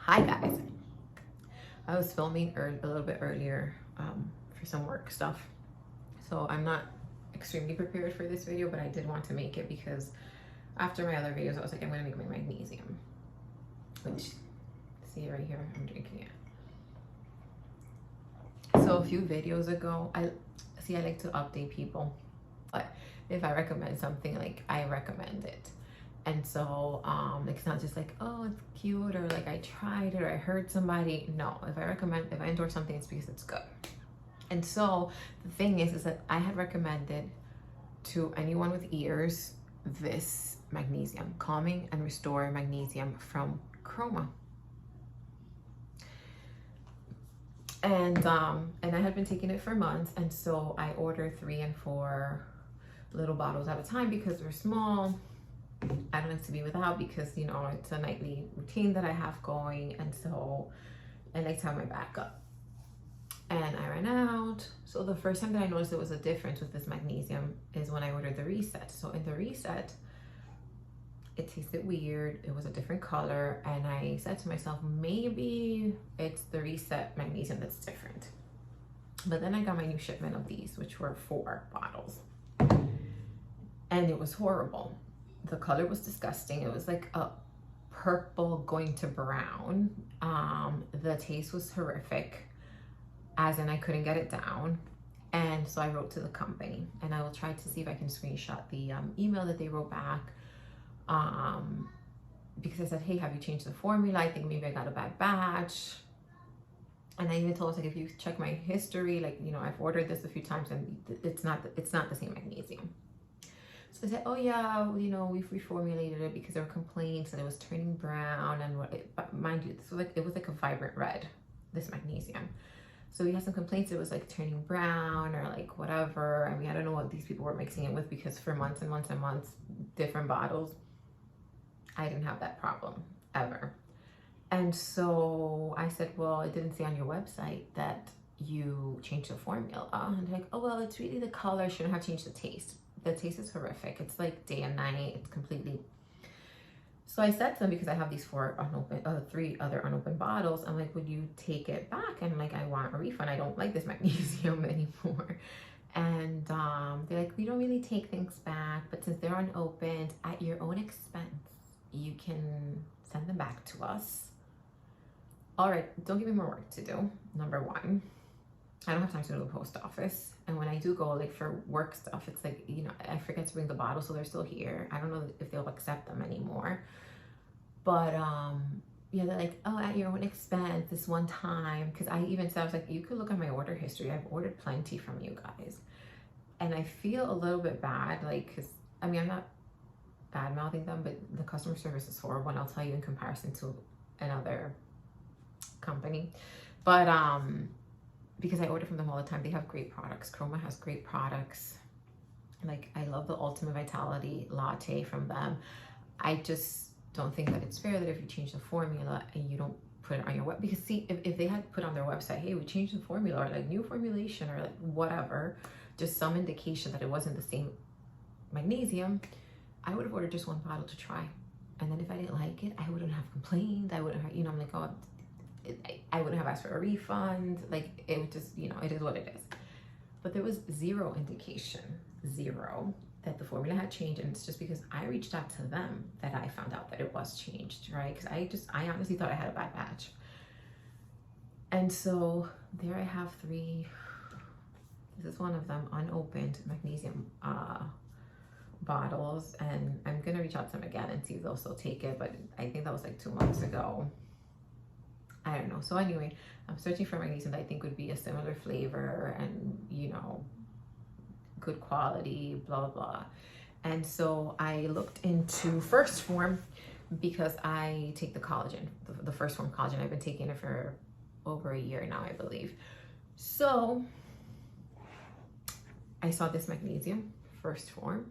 Hi guys, I was filming a little bit earlier for some work stuff, so I'm not extremely prepared for this video, but I did want to make it because after my other videos I was like, I'm gonna make my magnesium, which, see right here, I'm drinking it. So a few videos ago, I like to update people, but if I recommend something, like I recommend it. And so like, it's not just like, oh, it's cute, or like I tried it, or I heard somebody. No, if I endorse something, it's because it's good. And so the thing is that I had recommended to anyone with ears this magnesium, calming and restore magnesium from Chroma. And I had been taking it for months, and so I ordered 3 and 4 little bottles at a time because they're small. I don't like to be without because, you know, it's a nightly routine that I have going, and so I like to have my backup. And I ran out. So the first time that I noticed there was a difference with this magnesium is when I ordered the reset. So in the reset, it tasted weird. It was a different color, and I said to myself, maybe it's the reset magnesium that's different. But then I got my new shipment of these, which were 4 bottles, and it was horrible. The color was disgusting. It was like a purple going to brown. The taste was horrific, as in I couldn't get it down. And so I wrote to the company, and I will try to see if I can screenshot the email that they wrote back, because I said, hey, have you changed the formula? I think maybe I got a bad batch. And I even told us, like, if you check my history, like, you know, I've ordered this a few times and it's not the same magnesium. So they said, oh yeah, you know, we've reformulated it because there were complaints that it was turning brown, and but mind you, this was like, it was like a vibrant red, this magnesium. So we had some complaints it was like turning brown or like whatever. I mean, I don't know what these people were mixing it with, because for months and months and months, different bottles, I didn't have that problem ever. And so I said, well, it didn't say on your website that you changed the formula. And they're like, oh, well, it's really the color, shouldn't have changed the taste. The taste is horrific. It's like day and night. It's completely. So I said to them, because I have these 3 other unopened bottles, I'm like, would you take it back? And like, I want a refund. I don't like this magnesium anymore. And they're like, we don't really take things back, but since they're unopened, at your own expense, you can send them back to us. All right, don't give me more work to do. Number 1, I don't have time to go to the post office. And when I do go, like, for work stuff, it's like, you know, I forget to bring the bottles, so they're still here. I don't know if they'll accept them anymore. But yeah, they're like, oh, at your own expense this one time. Because I even said, I was like, you could look at my order history. I've ordered plenty from you guys. And I feel a little bit bad, like, because, I mean, I'm not bad mouthing them, but the customer service is horrible, and I'll tell you, in comparison to another company. But because I order from them all the time, they have great products. Chroma has great products. Like, I love the Ultimate Vitality Latte from them. I just don't think that it's fair that if you change the formula and you don't put it on your web, because see, if they had put on their website, hey, we changed the formula, or like new formulation, or like whatever, just some indication that it wasn't the same magnesium, I would have ordered just 1 bottle to try. And then if I didn't like it, I wouldn't have complained. I wouldn't have, you know, I'm like, oh, I wouldn't have asked for a refund. Like, it would just, you know, it is what it is. But there was 0 indication, 0, that the formula had changed. And it's just because I reached out to them that I found out that it was changed, right? Because I honestly thought I had a bad batch. And so there I have 3, this is one of them, unopened magnesium bottles. And I'm gonna reach out to them again and see if they'll still take it. But I think that was like 2 months ago. I don't know. So anyway, I'm searching for magnesium that I think would be a similar flavor and, you know, good quality, blah, blah, blah. And so I looked into First Form, because I take the collagen, the First Form collagen. I've been taking it for over a year now, I believe. So I saw this magnesium, First Form,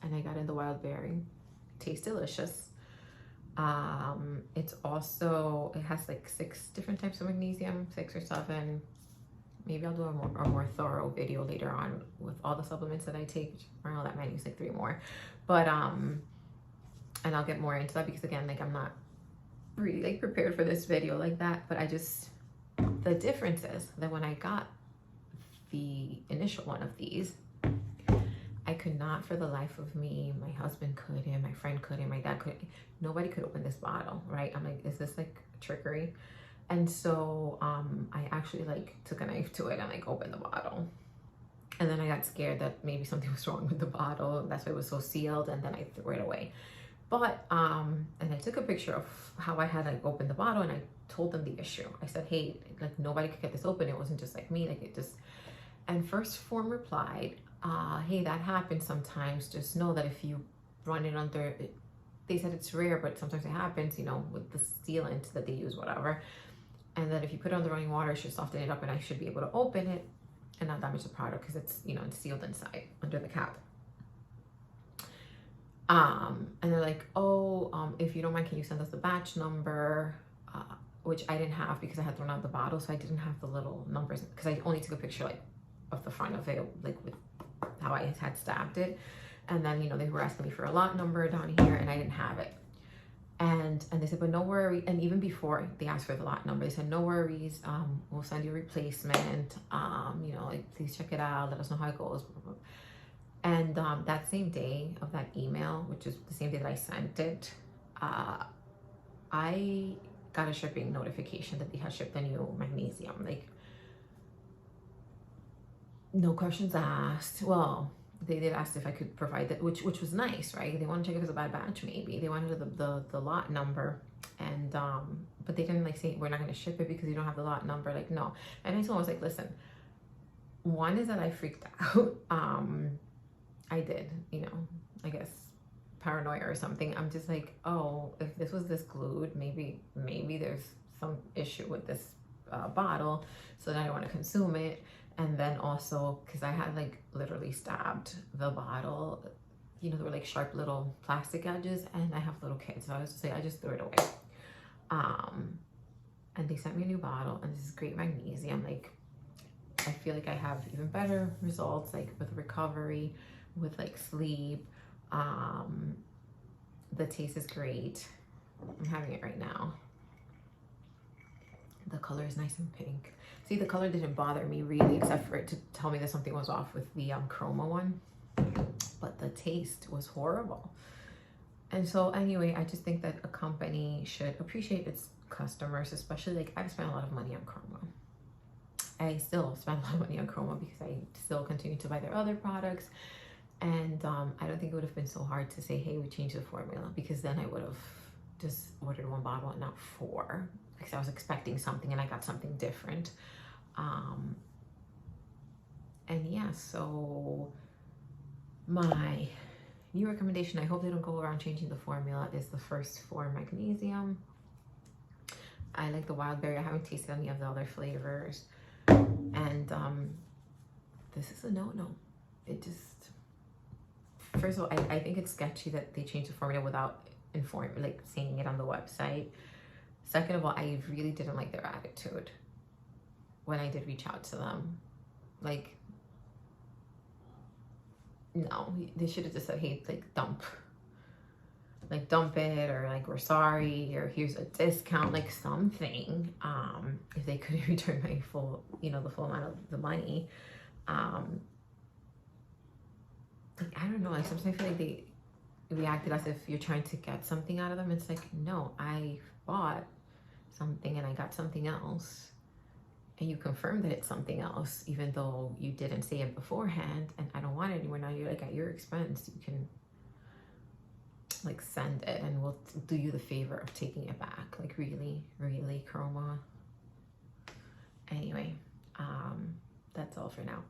and I got in the wild berry. Tastes delicious. It's also, it has like 6 different types of magnesium, 6 or 7. Maybe I'll do a more thorough video later on with all the supplements that I take. I don't know that many, it's like 3 more. But and I'll get more into that, because again, like, I'm not really like prepared for this video like that, but the difference is that when I got the initial one of these, I could not for the life of me, my husband couldn't, my friend couldn't, my dad couldn't, nobody could open this bottle, right? I'm like, is this like trickery? And so I actually like took a knife to it and like opened the bottle. And then I got scared that maybe something was wrong with the bottle. That's why it was so sealed, and then I threw it away. But, and I took a picture of how I had like opened the bottle, and I told them the issue. I said, hey, like nobody could get this open. It wasn't just like me, like it just, and First Form replied, hey, that happens sometimes. Just know that if you run it under, they said it's rare, but sometimes it happens, you know, with the sealant that they use, whatever. And then if you put it on the running water, it should soften it up, and I should be able to open it and not damage the product because it's, you know, it's sealed inside under the cap. And they're like, oh, if you don't mind, can you send us the batch number? Which I didn't have because I had thrown out the bottle, so I didn't have the little numbers because I only took a picture like of the front of it, like with how I had stabbed it. And then, you know, they were asking me for a lot number down here, and I didn't have it. And they said, but no worry. And even before they asked for the lot number, they said, no worries. We'll send you a replacement. You know, like, please check it out. Let us know how it goes. And that same day of that email, which is the same day that I sent it, I got a shipping notification that they had shipped the new magnesium. Like, no questions asked. Well, they did ask if I could provide that, which was nice, right? They wanted to check if it was a bad batch, maybe. They wanted the lot number, and but they didn't like say we're not going to ship it because you don't have the lot number. Like, no. And I told them, I was like, listen, one is that I freaked out. I did, you know, I guess paranoia or something. I'm just like, oh, if this was this glued, maybe there's some issue with this bottle, so then I don't want to consume it. And then also, because I had like literally stabbed the bottle, you know, there were like sharp little plastic edges, and I have little kids, so I was just like, I just threw it away. And they sent me a new bottle, and this is great magnesium. Like, I feel like I have even better results, like with recovery, with like sleep. The taste is great. I'm having it right now. The color is nice and pink. See, the color didn't bother me really, except for it to tell me that something was off with the chroma one. But the taste was horrible. And so anyway, I just think that a company should appreciate its customers, especially like I've spent a lot of money on chroma. I still spend a lot of money on chroma because I still continue to buy their other products. And I don't think it would have been so hard to say, hey, we changed the formula, because then I would have just ordered one bottle and not four, because I was expecting something and I got something different. And yeah, so my new recommendation, I hope they don't go around changing the formula, is the First Form Magnesium. I like the wild berry. I haven't tasted any of the other flavors. And this is a no-no. It just, first of all, I think it's sketchy that they changed the formula without saying it on the website. Second of all, I really didn't like their attitude when I did reach out to them. Like, no, they should have just said, hey, like dump it, or like, we're sorry, or here's a discount, like something. If they couldn't return my full, you know, the full amount of the money. Like, I don't know, like sometimes I feel like they reacted as if you're trying to get something out of them. It's like, no, I bought something and I got something else, and you confirmed that it's something else, even though you didn't say it beforehand, and I don't want it anymore. Now you're like, at your expense, you can like send it and we'll do you the favor of taking it back. Like, really, chroma. Anyway, that's all for now.